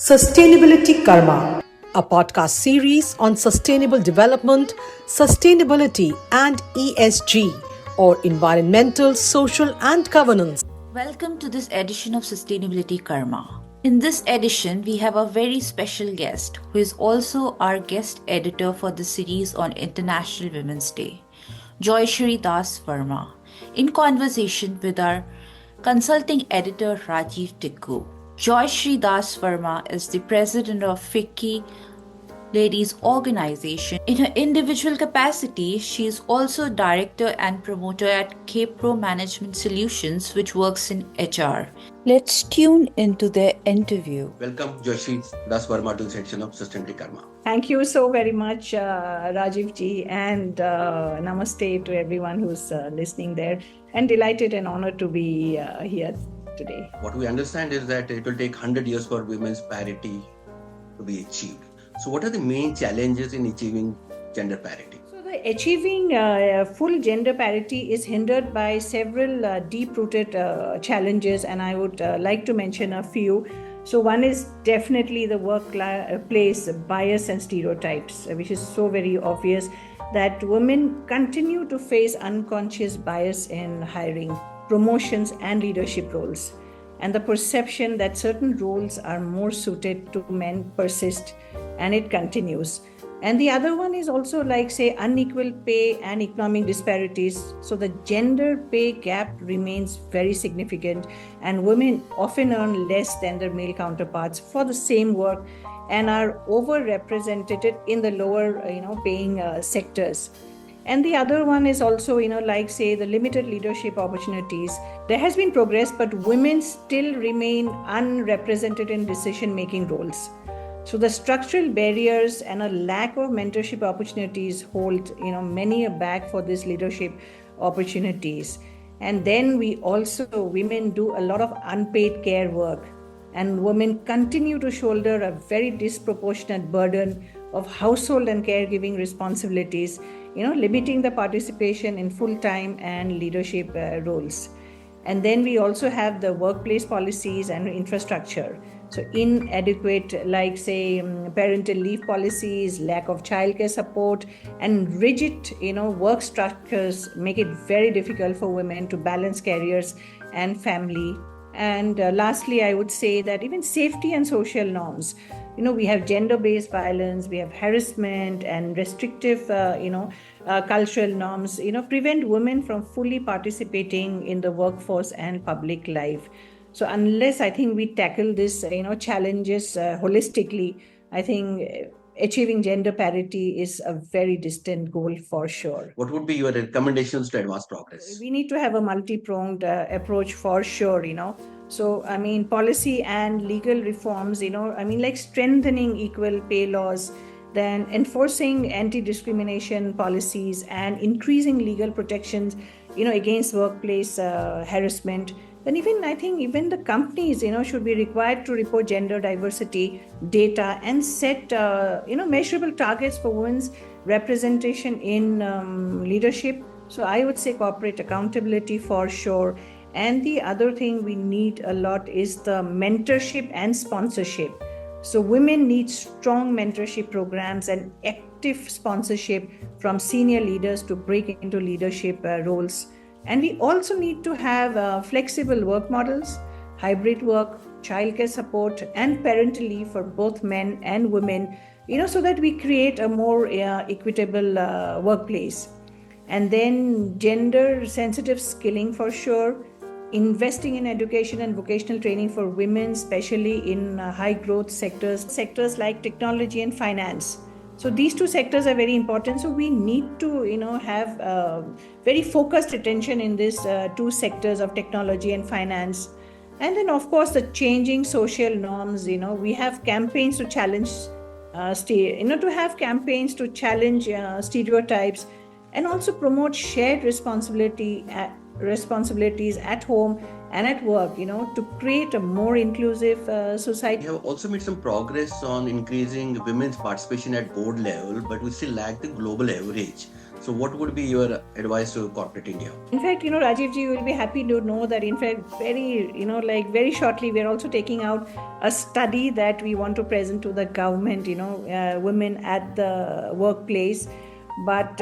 Sustainability Karma, a podcast series on sustainable development, sustainability, and ESG, or environmental, social, and governance. Welcome to this edition of Sustainability Karma. In this edition, we have a very special guest who is also our guest editor for the series on International Women's Day, Joyshree Das Verma, in conversation with our Consulting Editor Rajiv Tikoo. Joyshree Das Verma is the president of FICCI Ladies Organisation. In her individual capacity, she is also director and promoter at K-Pro Management Solutions, which works in HR. Let's tune into their interview. Welcome, Joyshree Das Verma, to the section of Sustainability Karma. Thank you so very much, Rajiv ji, and namaste to everyone who's listening there. And delighted and honored to be here today. What we understand is that it will take 100 years for women's parity to be achieved. So what are the main challenges in achieving gender parity? So the achieving full gender parity is hindered by several deep-rooted challenges, and I would like to mention a few. So one is definitely the workplace bias and stereotypes, which is so very obvious that women continue to face unconscious bias in hiring, promotions, and leadership roles. And the perception that certain roles are more suited to men persists, and it continues. And the other one is also unequal pay and economic disparities. So the gender pay gap remains very significant, and women often earn less than their male counterparts for the same work and are overrepresented in the lower paying sectors. And the other one is also, the limited leadership opportunities. There has been progress, but women still remain unrepresented in decision-making roles. So the structural barriers and a lack of mentorship opportunities hold, many back for these leadership opportunities. And then women do a lot of unpaid care work, and women continue to shoulder a very disproportionate burden of household and caregiving responsibilities, limiting the participation in full-time and leadership roles. And then we also have the workplace policies and infrastructure. So inadequate, parental leave policies, lack of childcare support, and rigid, work structures make it very difficult for women to balance careers and family. And lastly, I would say that even safety and social norms. We have gender-based violence, we have harassment and restrictive, cultural norms, prevent women from fully participating in the workforce and public life. So unless I think we tackle this, challenges holistically, I think achieving gender parity is a very distant goal for sure. What would be your recommendations to advance progress? We need to have a multi-pronged approach for sure, So, policy and legal reforms, strengthening equal pay laws, then enforcing anti-discrimination policies and increasing legal protections, against workplace harassment. Then even the companies, should be required to report gender diversity data and set, measurable targets for women's representation in leadership. So I would say corporate accountability for sure. And the other thing we need a lot is the mentorship and sponsorship. So women need strong mentorship programs and active sponsorship from senior leaders to break into leadership roles. And we also need to have flexible work models, hybrid work, childcare support, and parental leave for both men and women, so that we create a more equitable workplace. And then gender-sensitive skilling for sure, investing in education and vocational training for women, especially in high-growth sectors like technology and finance. So these two sectors are very important. So we need to, have very focused attention in these two sectors of technology and finance. And then, of course, the changing social norms. We have campaigns to challenge, stereotypes, and also promote shared responsibilities at home and at work, to create a more inclusive society. We have also made some progress on increasing women's participation at board level, but we still lack the global average. So what would be your advice to corporate India? In fact, Rajiv ji, you will be happy to know that in fact, very shortly, we're also taking out a study that we want to present to the government, women at the workplace. But,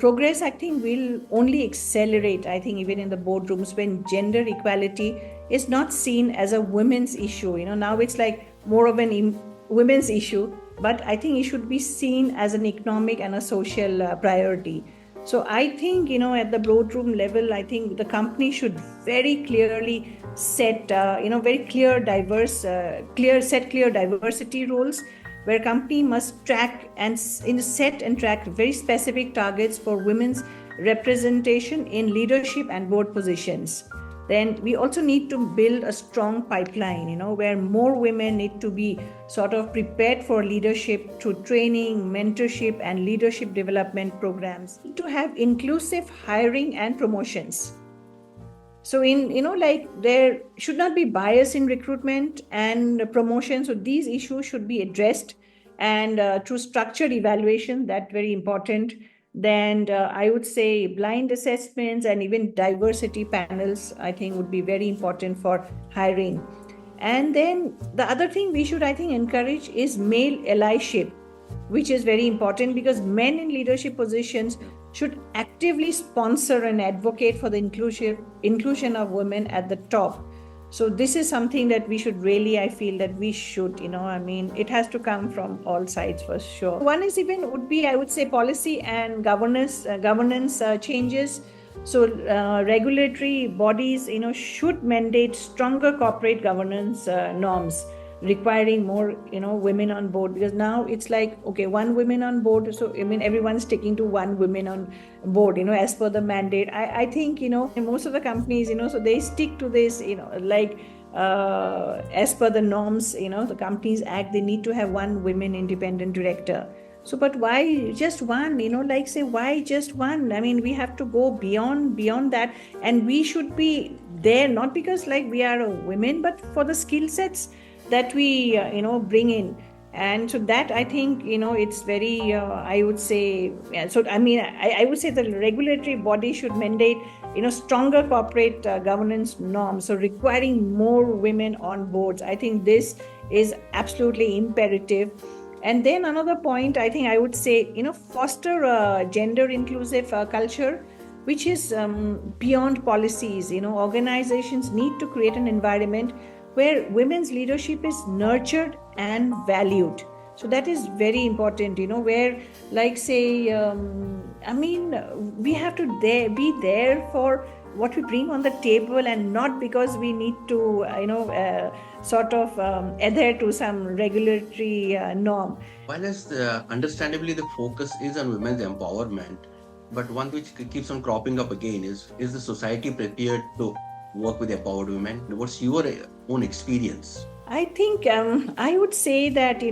progress, I think, will only accelerate, I think, even in the boardrooms when gender equality is not seen as a women's issue. Now it's like more of an women's issue, but I think it should be seen as an economic and a social priority. So I think, at the boardroom level, I think the company should very clearly set, very clear diversity rules, where company must track and set and track very specific targets for women's representation in leadership and board positions. Then we also need to build a strong pipeline, where more women need to be sort of prepared for leadership through training, mentorship, and leadership development programs. To have inclusive hiring and promotions. So there should not be bias in recruitment and promotion. So these issues should be addressed, and through structured evaluation, that's very important. Then I would say blind assessments and even diversity panels, I think, would be very important for hiring. And then the other thing we should, I think, encourage is male allyship, which is very important because men in leadership positions should actively sponsor and advocate for the inclusion of women at the top. So this is something that we should really, I feel that we should, it has to come from all sides for sure. One is would be, I would say, policy and governance changes. So regulatory bodies, should mandate stronger corporate governance norms, requiring more, women on board, because now it's like, okay, one woman on board. So, everyone's sticking to one woman on board, as per the mandate. I think, most of the companies, so they stick to this, as per the norms, the Companies Act, they need to have one women independent director. So, but why just one, why just one? We have to go beyond that. And we should be there, not because we are a women, but for the skill sets that we bring in. And so that, I think, it's very I would say, I would say the regulatory body should mandate stronger corporate governance norms, so requiring more women on boards. I think this is absolutely imperative. And then another point, I think I would say, foster a gender inclusive culture, which is beyond policies. Organizations need to create an environment where women's leadership is nurtured and valued. So that is very important, where we have to be there for what we bring on the table, and not because we need to, adhere to some regulatory norm. While understandably the focus is on women's empowerment, but one which keeps on cropping up again is the society prepared to work with empowered women? What's your own experience? I think I would say that,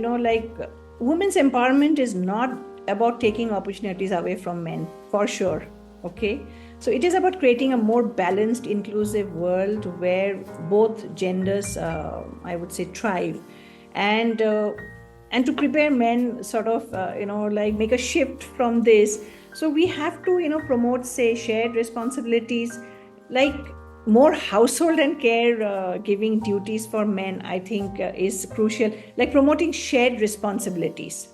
women's empowerment is not about taking opportunities away from men, for sure. Okay. So it is about creating a more balanced, inclusive world where both genders, I would say, thrive. And to prepare men make a shift from this. So we have to, promote, say, shared responsibilities, like more household and care giving duties for men, I think is crucial, like promoting shared responsibilities.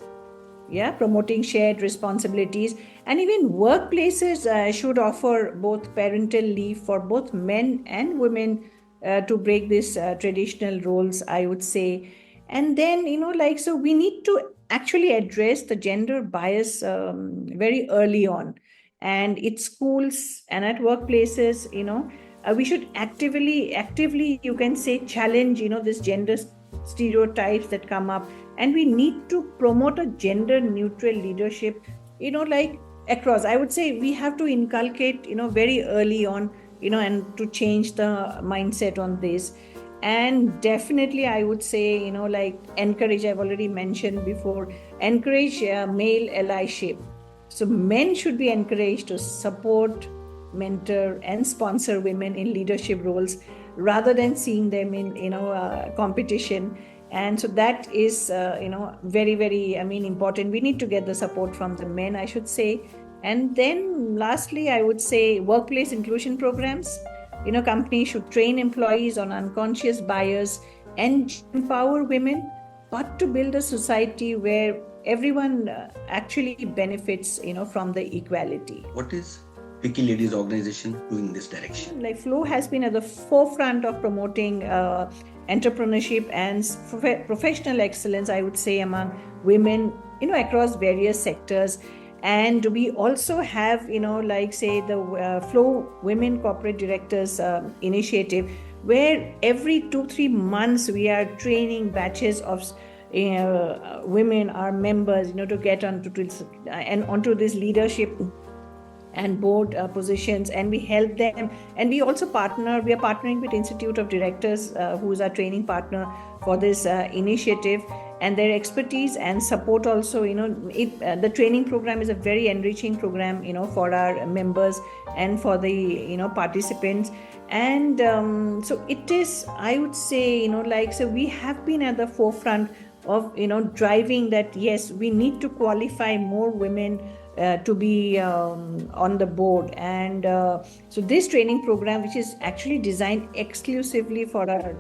Promoting shared responsibilities. And even workplaces should offer both parental leave for both men and women to break these traditional roles, I would say. And then, so we need to actually address the gender bias very early on. And at schools and at workplaces, we should actively, you can say, challenge, this gender stereotypes that come up. And we need to promote a gender neutral leadership, across. I would say we have to inculcate, very early on, and to change the mindset on this. And definitely, I would say, encourage, I've already mentioned before, encourage male allyship. So men should be encouraged to support, mentor, and sponsor women in leadership roles, rather than seeing them in, competition. And so that is, very, very, important. We need to get the support from the men, I should say. And then lastly, I would say workplace inclusion programs. Companies should train employees on unconscious bias and empower women, but to build a society where everyone actually benefits, from the equality. What is FICCI Ladies Organization doing in this direction? Like FLO has been at the forefront of promoting entrepreneurship and professional excellence, I would say, among women, across various sectors. And we also have, the FLO Women Corporate Directors Initiative, where every 2-3 months we are training batches of women, our members, to get onto this leadership and board positions, and we help them. And we also we are partnering with Institute of Directors, who is our training partner for this initiative, and their expertise and support also, the training program is a very enriching program, for our members and for the, participants. And so it is, I would say, so we have been at the forefront of, driving that, yes, we need to qualify more women to be on the board. And so this training program, which is actually designed exclusively for our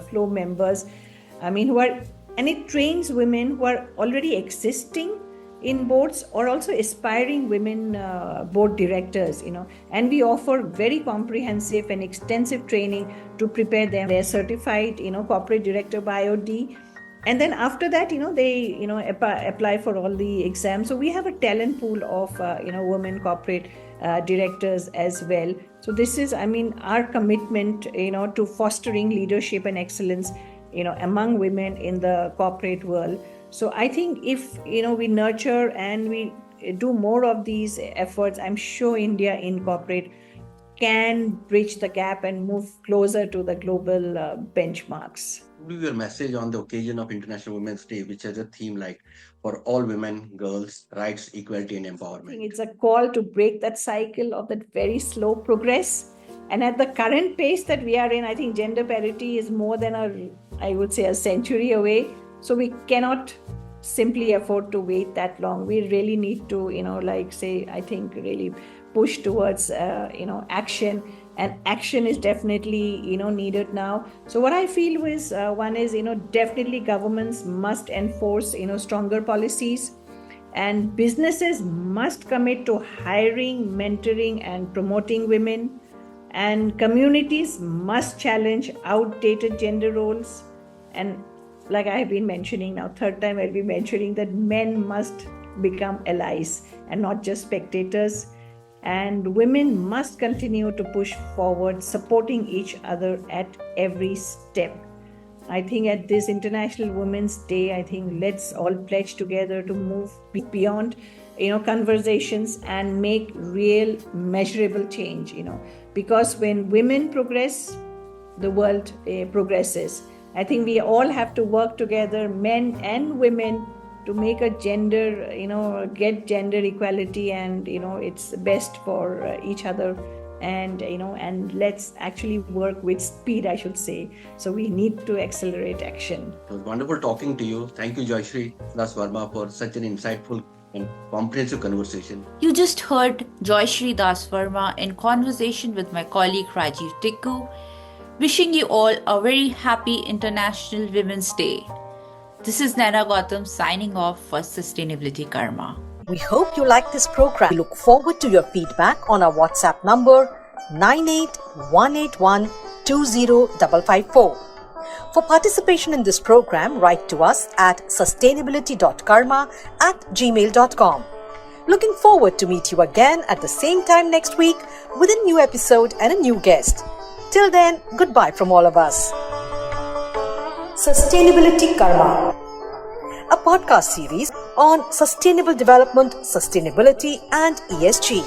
FLO members, and it trains women who are already existing in boards or also aspiring women board directors, and we offer very comprehensive and extensive training to prepare them. They're certified, corporate director by IOD. And then after that, they, apply for all the exams. So we have a talent pool of, women corporate directors as well. So this is, our commitment, to fostering leadership and excellence, among women in the corporate world. So I think if, we nurture and we do more of these efforts, I'm sure India in corporate can bridge the gap and move closer to the global benchmarks. What will be your message on the occasion of International Women's Day, which has a theme like for all women, girls, rights, equality and empowerment? I think it's a call to break that cycle of that very slow progress. And at the current pace that we are in, I think gender parity is more than a century away. So we cannot simply afford to wait that long. We really need to, really push towards, action. And action is definitely, needed now. So what I feel is, one is, definitely governments must enforce, stronger policies, and businesses must commit to hiring, mentoring and promoting women. And communities must challenge outdated gender roles. And like I have been mentioning now, third time I'll be mentioning that men must become allies and not just spectators. And women must continue to push forward, supporting each other at every step. I think at this International Women's Day, I think let's all pledge together to move beyond, conversations and make real measurable change, because when women progress, the world progresses. I think we all have to work together, men and women, to make a gender, get gender equality, and, it's best for each other. And, and let's actually work with speed, I should say. So we need to accelerate action. It was wonderful talking to you. Thank you, Joyshree Das Verma, for such an insightful and comprehensive conversation. You just heard Joyshree Das Verma in conversation with my colleague Rajiv Tikoo. Wishing you all a very happy International Women's Day. This is Naina Gautam signing off for Sustainability Karma. We hope you like this program. We look forward to your feedback on our WhatsApp number 9818120554. For participation in this program, write to us at sustainability.karma@gmail.com. Looking forward to meet you again at the same time next week with a new episode and a new guest. Till then, goodbye from all of us. Sustainability Karma, a podcast series on sustainable development, sustainability and ESG.